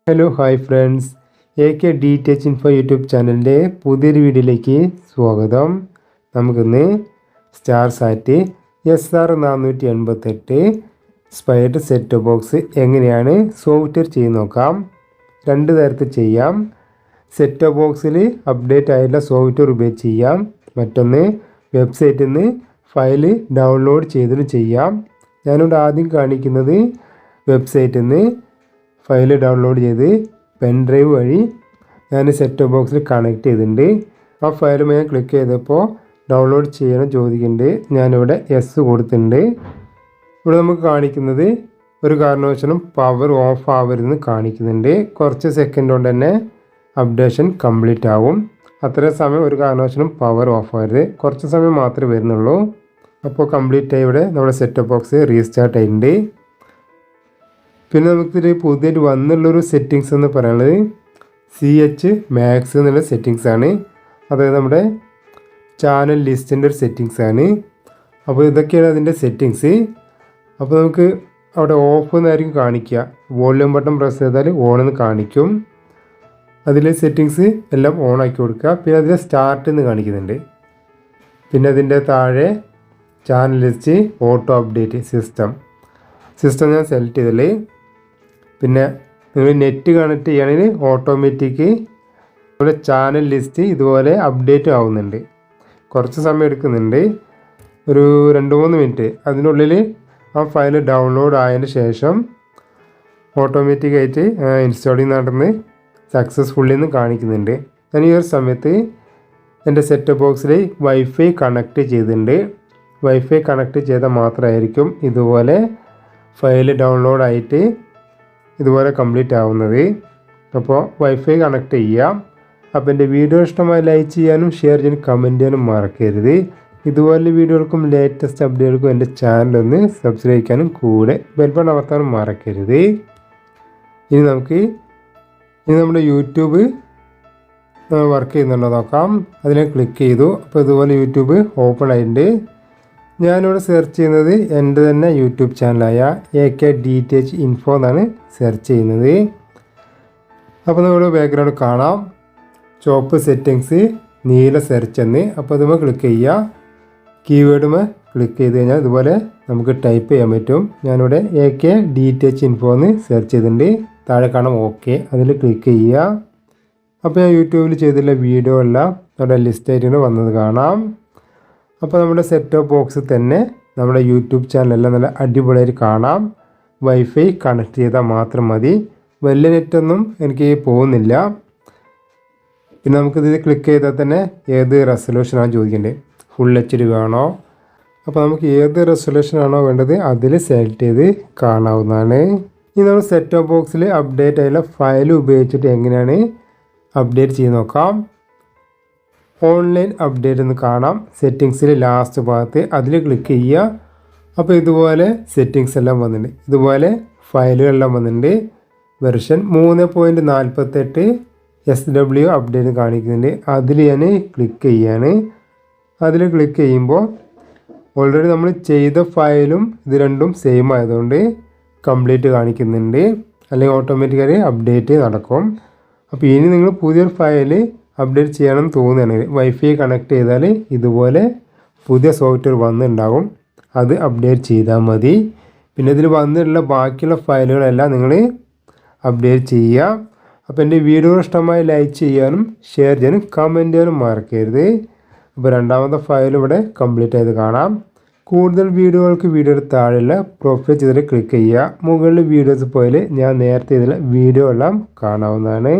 Hello hi friends, DTH info YouTube ചാനലിൻ്റെ പുതിയൊരു വീഡിയോയിലേക്ക് സ്വാഗതം. നമുക്കിന്ന് സ്റ്റാർസാറ്റ് SR488 സ്പൈഡർ സെറ്റ് ബോക്സ് എങ്ങനെയാണ് സോഫ്റ്റ്വെയർ ചെയ്ത് നോക്കാം. രണ്ട് തരത്തിൽ ചെയ്യാം. സെറ്റ് ബോക്സിൽ അപ്ഡേറ്റ് ആയിട്ടുള്ള സോഫ്റ്റ്വെയർ ഉപയോഗിച്ച് ചെയ്യാം. മറ്റൊന്ന് വെബ്സൈറ്റിൽ നിന്ന് ഫയൽ ഡൗൺലോഡ് ചെയ്തിട്ട് ചെയ്യാം. ഞാനിവിടെ ആദ്യം കാണിക്കുന്നത് വെബ്സൈറ്റിൽ നിന്ന് ഫയൽ ഡൗൺലോഡ് ചെയ്ത് പെൻഡ്രൈവ് വഴി ഞാൻ സെറ്റ് ബോക്സിൽ കണക്ട് ചെയ്തിട്ടുണ്ട്. ആ ഫയൽ ഞാൻ ക്ലിക്ക് ചെയ്തപ്പോൾ ഡൗൺലോഡ് ചെയ്യണം ചോദിക്കുന്നുണ്ട്. ഞാനിവിടെ യെസ് കൊടുത്തിട്ടുണ്ട്. ഇവിടെ നമുക്ക് കാണിക്കുന്നത് ഒരു കാരണവശാലും പവർ ഓഫ് ആവരുതെന്ന് കാണിക്കുന്നുണ്ട്. കുറച്ച് സെക്കൻഡ് കൊണ്ട് തന്നെ അപ്ഡേഷൻ കംപ്ലീറ്റ് ആവും. അത്രയും സമയം ഒരു കാരണവശാലും പവർ ഓഫ് ആവരുത്. കുറച്ച് സമയം മാത്രമേ വരുന്നുള്ളൂ. അപ്പോൾ കംപ്ലീറ്റ് ആയി ഇവിടെ നമ്മുടെ സെറ്റ് ബോക്സ് റീസ്റ്റാർട്ട് ആയിട്ടുണ്ട്. പിന്നെ നമുക്കിത് പുതിയതായിട്ട് വന്നുള്ളൊരു സെറ്റിങ്സ് എന്ന് പറയുന്നത് CH Max എന്നുള്ള സെറ്റിങ്സ് ആണ്. അതായത് നമ്മുടെ ചാനൽ ലിസ്റ്റിൻ്റെ ഒരു സെറ്റിങ്സ് ആണ്. അപ്പോൾ ഇതൊക്കെയാണ് അതിൻ്റെ സെറ്റിങ്സ്. അപ്പോൾ നമുക്ക് അവിടെ ഓഫ് എന്നായിരിക്കും കാണിക്കുക. വോളിയം ബട്ടൺ പ്രസ് ചെയ്താൽ ഓൺ എന്ന് കാണിക്കും. അതിലെ സെറ്റിങ്സ് എല്ലാം ഓൺ ആക്കി കൊടുക്കുക. പിന്നെ അതിൽ സ്റ്റാർട്ട് എന്ന് കാണിക്കുന്നുണ്ട്. പിന്നെ അതിൻ്റെ താഴെ channel list auto update system ഞാൻ സെലക്ട് ചെയ്തല്ലേ. പിന്നെ നിങ്ങൾ നെറ്റ് കണക്ട് ചെയ്യുകയാണെങ്കിൽ ഓട്ടോമാറ്റിക് നമ്മുടെ ചാനൽ ലിസ്റ്റ് ഇതുപോലെ അപ്ഡേറ്റ് ആവുന്നുണ്ട്. കുറച്ച് സമയം എടുക്കുന്നുണ്ട്, ഒരു 2-3 മിനിറ്റ്. അതിനുള്ളിൽ ആ ഫയൽ ഡൗൺലോഡ് ആയതിന് ശേഷം ഓട്ടോമാറ്റിക്കായിട്ട് ഇൻസ്റ്റാളിങ് നടന്ന് സക്സസ്ഫുള്ളി എന്ന് കാണിക്കുന്നുണ്ട്. ഞാൻ ഈ ഒരു സമയത്ത് എൻ്റെ സെറ്റ് ബോക്സിൽ വൈഫൈ കണക്ട് ചെയ്തിട്ടുണ്ട്. വൈഫൈ കണക്ട് ചെയ്താൽ മാത്രമായിരിക്കും ഇതുപോലെ ഫയൽ ഡൗൺലോഡ് ആയിട്ട് ഇതുപോലെ കംപ്ലീറ്റ് ആവുന്നത്. അപ്പോൾ വൈഫൈ കണക്ട് ചെയ്യാം. അപ്പോൾ എൻ്റെ വീഡിയോ ഇഷ്ടമായി ലൈക്ക് ചെയ്യാനും ഷെയർ ചെയ്യാനും കമൻറ്റ് ചെയ്യാനും മറക്കരുത്. ഇതുപോലെ വീഡിയോകൾക്കും ലേറ്റസ്റ്റ് അപ്ഡേറ്റുകൾക്കും എൻ്റെ ചാനലൊന്ന് സബ്സ്ക്രൈബ് ചെയ്യാനും കൂടെ ബെൽ ബട്ടൺ അമർത്താനും മറക്കരുത്. ഇനി നമ്മുടെ യൂട്യൂബ് വർക്ക് ചെയ്യുന്നുണ്ടോ നോക്കാം. അതിനെ ക്ലിക്ക് ചെയ്തു. അപ്പോൾ ഇതുപോലെ യൂട്യൂബ് ഓപ്പൺ ആയിട്ടുണ്ട്. ഞാനിവിടെ സെർച്ച് ചെയ്യുന്നത് എൻ്റെ തന്നെ യൂട്യൂബ് ചാനലായ DTH ഇൻഫോ എന്നാണ് സെർച്ച് ചെയ്യുന്നത്. അപ്പോൾ നമ്മുടെ ബാക്ക്ഗ്രൗണ്ട് കാണാം, ചുവപ്പ് സെറ്റിങ്സ്, നീല സെർച്ച് എന്ന്. അപ്പോൾ അതുമ്പോൾ ക്ലിക്ക് ചെയ്യുക. കീവേഡുമേ ക്ലിക്ക് ചെയ്ത് കഴിഞ്ഞാൽ ഇതുപോലെ നമുക്ക് ടൈപ്പ് ചെയ്യാൻ പറ്റും. ഞാനിവിടെ DTH ഇൻഫോ എന്ന് സെർച്ച് ചെയ്തിട്ടുണ്ട്. താഴെ കാണാം ഓക്കെ, അതിൽ ക്ലിക്ക് ചെയ്യുക. അപ്പോൾ ഞാൻ യൂട്യൂബിൽ ചെയ്തിട്ടുള്ള വീഡിയോ എല്ലാം നമ്മുടെ ലിസ്റ്റായിട്ട് വന്നത് കാണാം. അപ്പോൾ നമ്മുടെ സെറ്റ് ബോക്സിൽ തന്നെ നമ്മുടെ യൂട്യൂബ് ചാനലെല്ലാം നല്ല അടിപൊളിയായിട്ട് കാണാം. വൈഫൈ കണക്ട് ചെയ്താൽ മാത്രം മതി. വലിയ നെറ്റൊന്നും എനിക്ക് പോകുന്നില്ല. പിന്നെ നമുക്കിത് ക്ലിക്ക് ചെയ്താൽ തന്നെ ഏത് റെസൊല്യൂഷനാണ് ചോദിക്കേണ്ടത്. ഫുൾ HD വേണോ? അപ്പോൾ നമുക്ക് ഏത് റെസൊല്യൂഷനാണോ വേണ്ടത് അതിൽ സെലക്ട് ചെയ്ത് കാണാവുന്നതാണ്. ഇനി നമ്മൾ സെറ്റ് ബോക്സിൽ അപ്ഡേറ്റ് ആയുള്ള ഫയൽ ഉപയോഗിച്ചിട്ട് എങ്ങനെയാണ് അപ്ഡേറ്റ് ചെയ്ത് നോക്കാം. ഓൺലൈൻ അപ്ഡേറ്റ് എന്ന് കാണാം. സെറ്റിങ്സിൽ ലാസ്റ്റ് ഭാഗത്ത് അതിൽ ക്ലിക്ക് ചെയ്യുക. അപ്പോൾ ഇതുപോലെ സെറ്റിങ്സ് എല്ലാം വന്നിട്ടുണ്ട്. ഇതുപോലെ ഫയലുകളെല്ലാം വന്നിട്ടുണ്ട്. വെർഷൻ 3.48 SW അപ്ഡേറ്റ് കാണിക്കുന്നുണ്ട്. അതിൽ ഞാൻ ക്ലിക്ക് ചെയ്യാണ്. അതിൽ ക്ലിക്ക് ചെയ്യുമ്പോൾ ഓൾറെഡി നമ്മൾ ചെയ്ത ഫയലും ഇത് രണ്ടും സെയിം ആയതുകൊണ്ട് കംപ്ലീറ്റ് കാണിക്കുന്നുണ്ട്. അല്ലെങ്കിൽ ഓട്ടോമാറ്റിക്കായി അപ്ഡേറ്റ് നടക്കും. അപ്പോൾ ഇനി നിങ്ങൾ പുതിയൊരു ഫയൽ അപ്ഡേറ്റ് ചെയ്യണമെന്ന് തോന്നുകയാണെങ്കിൽ വൈഫൈ കണക്ട് ചെയ്താൽ ഇതുപോലെ പുതിയ സോഫ്റ്റ്വെയർ വന്നിട്ടുണ്ടാകും. അത് അപ്ഡേറ്റ് ചെയ്താൽ മതി. പിന്നെ ഇതിൽ വന്നിട്ടുള്ള ബാക്കിയുള്ള ഫയലുകളെല്ലാം നിങ്ങൾ അപ്ഡേറ്റ് ചെയ്യുക. അപ്പോൾ എൻ്റെ വീഡിയോ ഇഷ്ടമായി ലൈക്ക് ചെയ്യാനും ഷെയർ ചെയ്യാനും കമൻറ്റ് ചെയ്യാനും മറക്കരുത്. അപ്പോൾ രണ്ടാമത്തെ ഫയൽ ഇവിടെ കംപ്ലീറ്റ് ആയത് കാണാം. കൂടുതൽ വീഡിയോകൾക്ക് വീഡിയോയുടെ താഴെയുള്ള പ്രൊഫൈൽ ചെയ്തിട്ട് ക്ലിക്ക് ചെയ്യുക. മുകളിൽ വീഡിയോസ് പോയാൽ ഞാൻ നേരത്തെ ഇതിലെ വീഡിയോ എല്ലാം കാണാവുന്നതാണ്.